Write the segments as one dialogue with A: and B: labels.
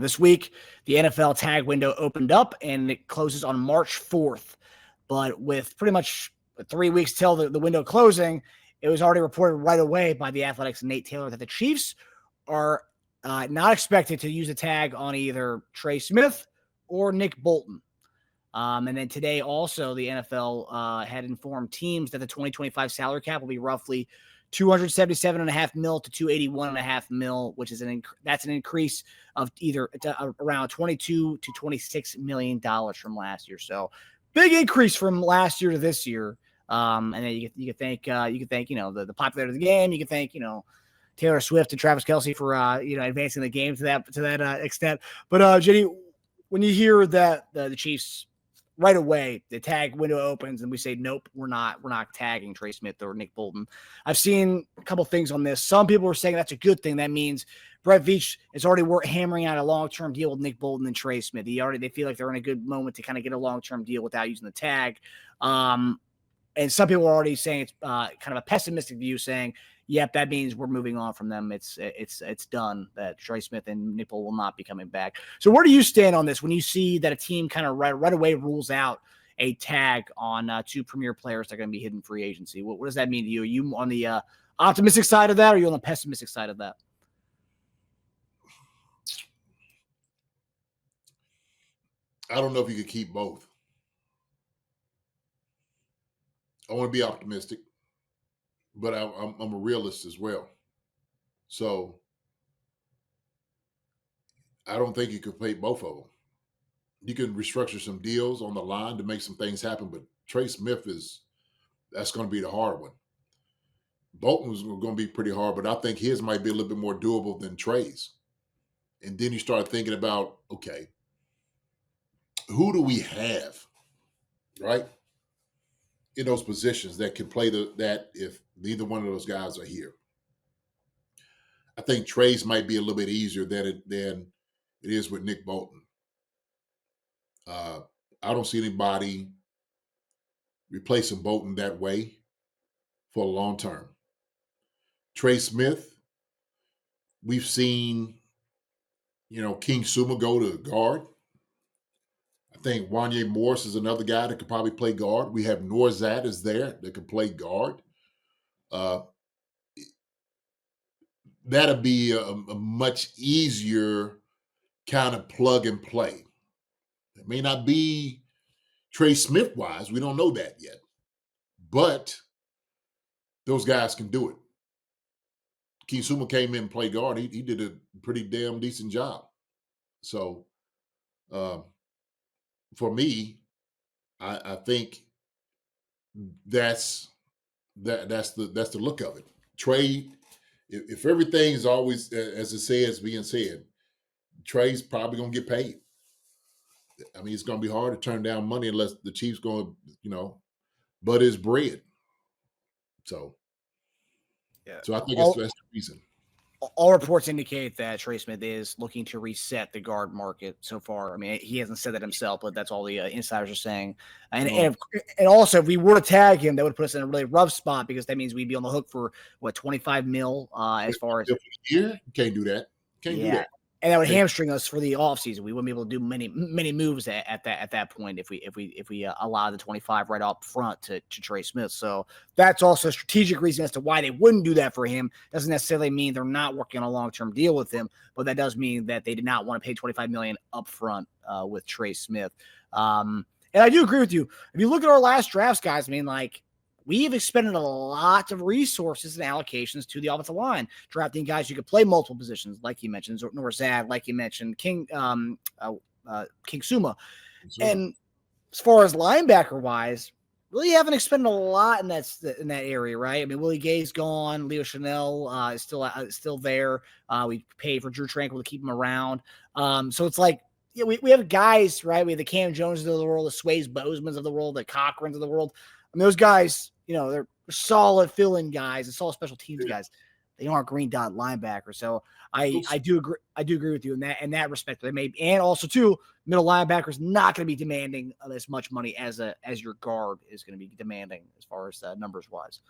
A: This week, the NFL tag window opened up and it closes on March 4th. But with pretty much 3 weeks till the window closing, it was already reported right away by the Athletics and Nate Taylor that the Chiefs are not expected to use a tag on either Trey Smith or Nick Bolton. And then today also the NFL had informed teams that the 2025 salary cap will be roughly $277.5 million to $281.5 million, which is that's an increase of either around $22 to $26 million from last year. So big increase from last year to this year. And then you can thank the popularity of the game. You can thank Taylor Swift and Travis Kelce for advancing the game to that extent. But Jenny, when you hear that the Chiefs right away, the tag window opens and we say, nope, we're not tagging Trey Smith or Nick Bolton. I've seen a couple things on this. Some people are saying that's a good thing. That means Brett Veach is already hammering out a long-term deal with Nick Bolton and Trey Smith. They feel like they're in a good moment to kind of get a long-term deal without using the tag. And some people are already saying it's kind of a pessimistic view, saying, yep, that means we're moving on from them. It's done, that Trey Smith and Nick Bolton will not be coming back. So where do you stand on this when you see that a team kind of right away rules out a tag on two premier players that are going to be hidden free agency? What does that mean to you? Are you on the optimistic side of that, or are you on the pessimistic side of that?
B: I don't know if you could keep both. I want to be optimistic, but I'm a realist as well. So I don't think you could play both of them. You can restructure some deals on the line to make some things happen, but Trey Smith that's going to be the hard one. Bolton was going to be pretty hard, but I think his might be a little bit more doable than Trey's. And then you start thinking about, okay, who do we have, right, in those positions that can play that if neither one of those guys are here? I think Trey's might be a little bit easier than it is with Nick Bolton. I don't see anybody replacing Bolton that way for a long term. Trey Smith, we've seen, King Suma go to guard. I think Wanye Morris is another guy that could probably play guard. We have Norzad is there that can play guard. That'll be a much easier kind of plug and play. It may not be Trey Smith wise. We don't know that yet. But those guys can do it. King Suma came in and played guard. He did a pretty damn decent job. So for me, I think that's the look of it. Trey, if everything is always as it says being said, Trey's probably gonna get paid. I mean, it's gonna be hard to turn down money unless the Chiefs going butt his bread. So yeah. So I think that's the reason.
A: All reports indicate that Trey Smith is looking to reset the guard market so far. I mean, he hasn't said that himself, but that's all the insiders are saying. And also, if we were to tag him, that would put us in a really rough spot because that means we'd be on the hook for, $25 million as far as –
B: Yeah, you can't do that. Can't do that.
A: And that would hamstring us for the offseason. We wouldn't be able to do many moves at that point if we allow the 25 right up front to Trey Smith. So that's also a strategic reason as to why they wouldn't do that for him. Doesn't necessarily mean they're not working on a long-term deal with him, but that does mean that they did not want to pay $25 million up front with Trey Smith. And I do agree with you. If you look at our last drafts, guys, I mean, we've expended a lot of resources and allocations to the offensive line, drafting guys who could play multiple positions, like you mentioned, Norzad, like you mentioned, King Suma. And as far as linebacker-wise, really haven't expended a lot in that area, right? I mean, Willie Gay's gone. Leo Chanel is still there. We paid for Drew Tranquil to keep him around. So it's like, we have guys, right? We have the Cam Joneses of the world, the Sways Bosemans of the world, the Cochrans of the world. I mean, those guys, they're solid fill-in guys and solid special teams guys. They aren't green dot linebackers. So I do agree with you in that respect. They may, and also too, middle linebackers not going to be demanding as much money as your guard is going to be demanding as far as numbers wise.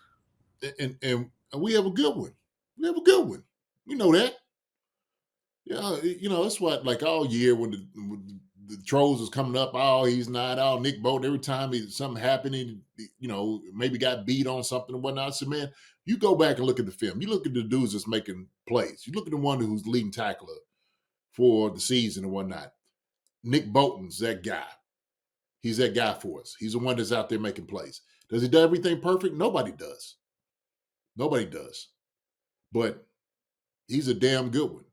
B: And we have a good one. We have a good one. We know that. Yeah, that's what, like, all year when the trolls was coming up. Oh, he's not. Oh, Nick Bolton. Every time something happened, maybe got beat on something and whatnot. I said, man, you go back and look at the film. You look at the dudes that's making plays. You look at the one who's leading tackler for the season and whatnot. Nick Bolton's that guy. He's that guy for us. He's the one that's out there making plays. Does he do everything perfect? Nobody does. Nobody does. But he's a damn good one.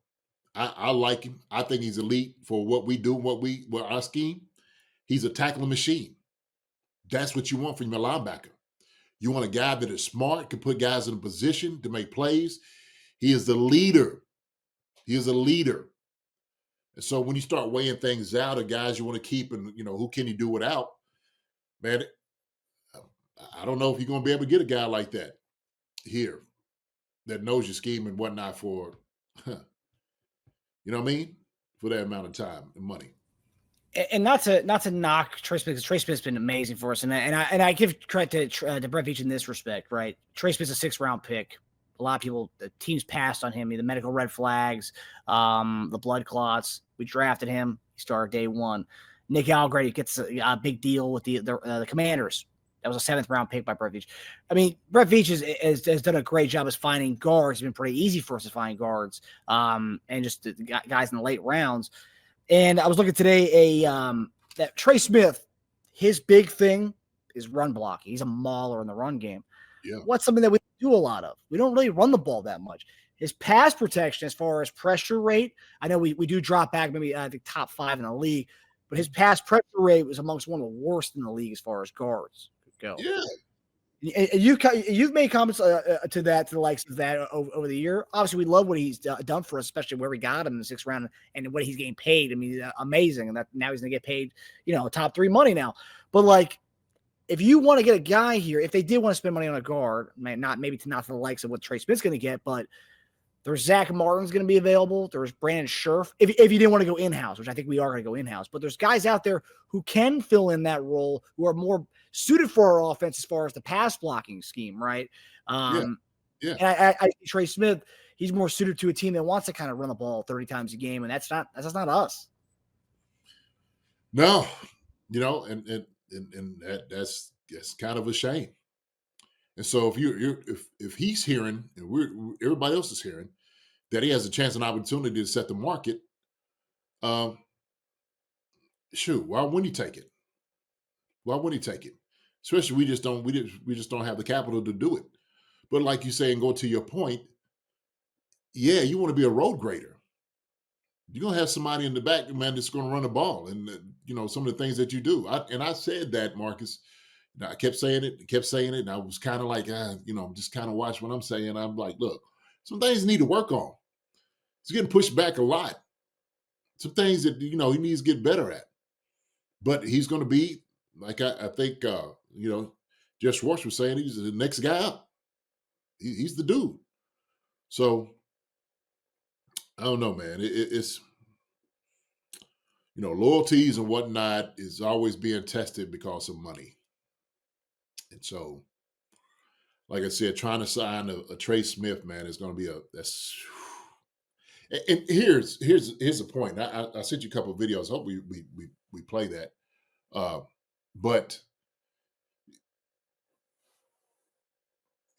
B: I like him. I think he's elite for what we do, what our scheme. He's a tackling machine. That's what you want from your linebacker. You want a guy that is smart, can put guys in a position to make plays. He is the leader. He is a leader. And so when you start weighing things out of guys you want to keep and, who can you do without, man, I don't know if you're going to be able to get a guy like that here that knows your scheme and whatnot for, you know what I mean? For that amount of time and money.
A: And not to knock Trey Smith, because Trey Smith's been amazing for us, and I give credit to Brett Veach in this respect, right? Trey Smith's a 6th-round pick. A lot of people, the teams passed on him. The medical red flags, the blood clots. We drafted him. He started day one. Nick Algrady gets a big deal with the Commanders. That was a 7th-round pick by Brett Veach. I mean, Brett Veach has done a great job as finding guards. It's been pretty easy for us to find guards, and just the guys in the late rounds. And I was looking today, that Trey Smith, his big thing is run blocking. He's a mauler in the run game.
B: Yeah.
A: What's something that we do a lot of? We don't really run the ball that much. His pass protection, as far as pressure rate, I know we do drop back, maybe I think top 5 in the league, but his pass pressure rate was amongst one of the worst in the league as far as guards go.
B: Yeah.
A: You've made comments to the likes of that over the year. Obviously, we love what he's done for us, especially where we got him in the 6th round and what he's getting paid. I mean, amazing, and that now he's going to get paid, top 3 money now. But like, if you want to get a guy here, if they did want to spend money on a guard, not to the likes of what Trey Smith's going to get, but there's Zach Martin's going to be available. There's Brandon Scherf. If you didn't want to go in-house, which I think we are going to go in-house, but there's guys out there who can fill in that role, who are more suited for our offense as far as the pass blocking scheme, right?
B: Yeah.
A: And I Trey Smith, he's more suited to a team that wants to kind of run the ball 30 times a game, and that's not us.
B: No, and that's kind of a shame. And so if he's hearing and everybody else is hearing that he has a chance and opportunity to set the market, shoot, why wouldn't he take it? Why wouldn't he take it? Especially we just don't have the capital to do it. But like you say, and go to your point, yeah, you want to be a road grader. You're gonna have somebody in the back, man, that's going to run the ball, and some of the things that you do. I said that, Marcus. I kept saying it, and I was kind of like, just kind of watch what I'm saying. I'm like, look, some things need to work on. He's getting pushed back a lot. Some things that he needs to get better at. But he's going to be like I think Jeff Schwartz was saying, he's the next guy up. He's the dude. So I don't know, man. It's loyalties and whatnot is always being tested because of money. And so, like I said, trying to sign a Trey Smith, man, is going to be that's. And here's the point. I sent you a couple of videos. Hope we play that. But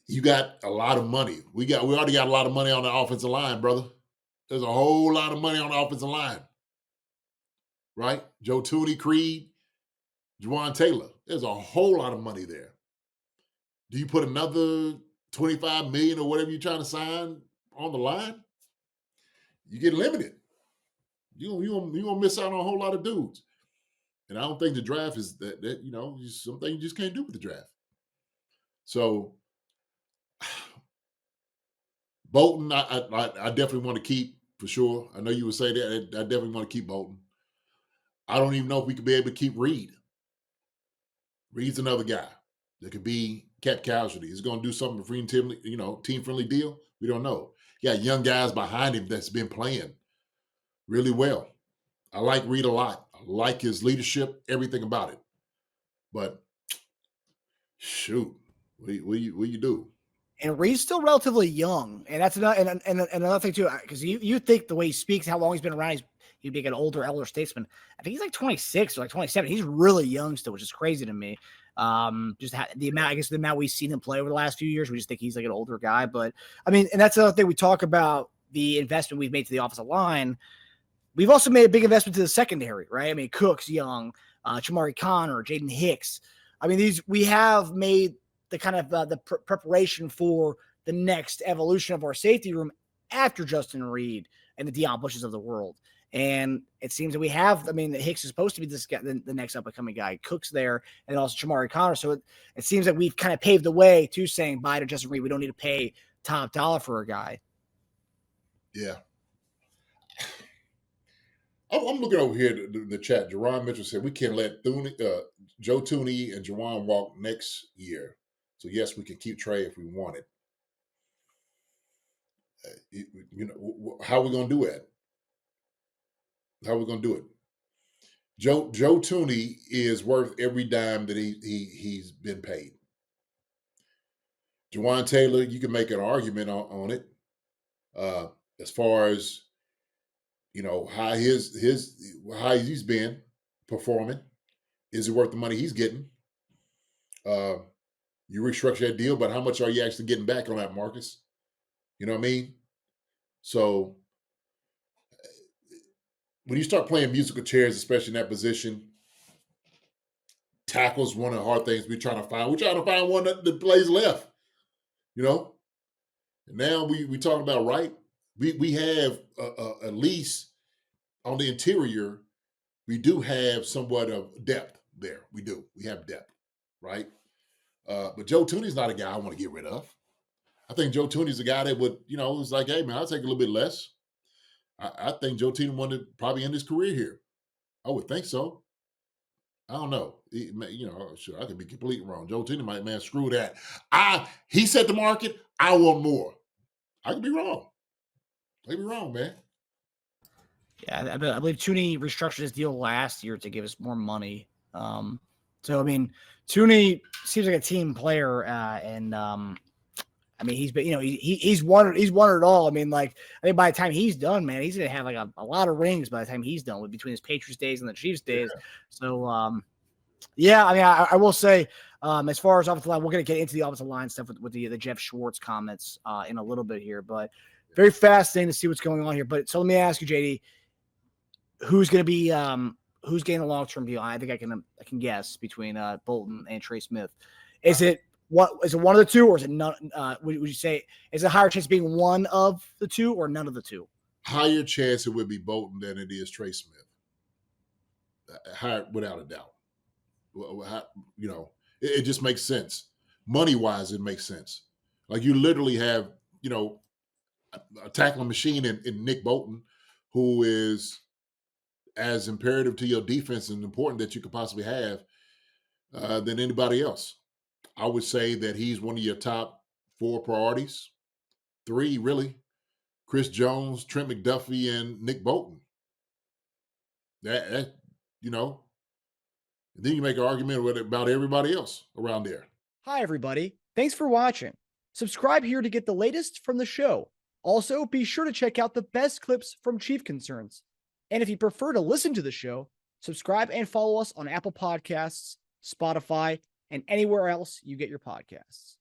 B: you got a lot of money. We already got a lot of money on the offensive line, brother. There's a whole lot of money on the offensive line, right? Joe Tooney, Creed, Juwan Taylor. There's a whole lot of money there. Do you put another $25 million or whatever you're trying to sign on the line? You get limited. You gonna miss out on a whole lot of dudes. And I don't think the draft is that something you just can't do with the draft. So Bolton, I definitely want to keep for sure. I know you would say that. I definitely want to keep Bolton. I don't even know if we could be able to keep Reed. Reed's another guy that could be cap casualty. He's going to do something for team friendly deal. We don't know. You got young guys behind him that's been playing really well. I like Reed a lot. I like his leadership, everything about it. But shoot, what do you do?
A: And Reed's still relatively young, and that's another and another thing too, because you think the way he speaks, how long he's been around, he'd be like an elder statesman. I think he's like 26 or like 27. He's really young still, which is crazy to me. The amount we've seen him play over the last few years, we just think he's like an older guy. But I mean, and that's another thing we talk about, the investment we've made to the offensive line. We've also made a big investment to the secondary, right? I mean, Cooks, Young, Chamari Connor, Jaden Hicks. I mean, we have made the kind of the preparation for the next evolution of our safety room after Justin Reed and the Deion Bushes of the world. And it seems that we have, I mean, Hicks is supposed to be this guy, the next up-and-coming guy. Cook's there, and also Chamari Connor. So it seems that we've kind of paved the way to saying bye to Justin Reed. We don't need to pay top dollar for a guy.
B: Yeah. I'm looking over here in the chat. Jerron Mitchell said we can let Joe Thuney and Juwan walk next year. So yes, we can keep Trey if we want it. How are we going to do it? How are we going to do it? Joe Thuney is worth every dime that he's been paid. Juwan Taylor, you can make an argument on it as far as how he's been performing. Is it worth the money he's getting? You restructure that deal, but how much are you actually getting back on that, Marcus? You know what I mean? So when you start playing musical chairs, especially in that position, tackles one of the hard things we're trying to find. We're trying to find one that plays left. And now we talking about right. We have at least on the interior, we do have somewhat of depth there. We do. We have depth, right? But Joe Thuney's not a guy I want to get rid of. I think Joe Thuney's a guy that would, it's like, hey, man, I'll take a little bit less. I think Joe Thuney wanted to probably end his career here. I would think so. I don't know. Sure, I could be completely wrong. Joe Thuney might, man, screw that. He set the market. I want more. I could be wrong. I could be wrong, man.
A: Yeah, I believe Thuney restructured his deal last year to give us more money. So I mean, Thuney seems like a team player, and I mean, he's been, he's won it all. I mean, like, I think by the time he's done, man, he's gonna have like a lot of rings by the time he's done between his Patriots days and the Chiefs days. Yeah. So, yeah, I mean, I will say, as far as offensive line, we're gonna get into the offensive line stuff with the Jeff Schwartz comments in a little bit here, but very fascinating to see what's going on here. But so let me ask you, JD, who's gonna be who's getting a long-term deal? I think I can guess between Bolton and Trey Smith. Is it one of the two, or is it none? Would you say is it a higher chance of being one of the two or none of the two?
B: Higher chance it would be Bolton than it is Trey Smith. Higher, without a doubt. It just makes sense. Money-wise, it makes sense. Like you literally have, a tackling machine in Nick Bolton, who is as imperative to your defense and important that you could possibly have than anybody else. I would say that he's one of your top 4 priorities. 3, really. Chris Jones, Trent McDuffie, and Nick Bolton. That then you make an argument about everybody else around there.
A: Hi, everybody. Thanks for watching. Subscribe here to get the latest from the show. Also, be sure to check out the best clips from Chief Concerns. And if you prefer to listen to the show, subscribe and follow us on Apple Podcasts, Spotify, and anywhere else you get your podcasts.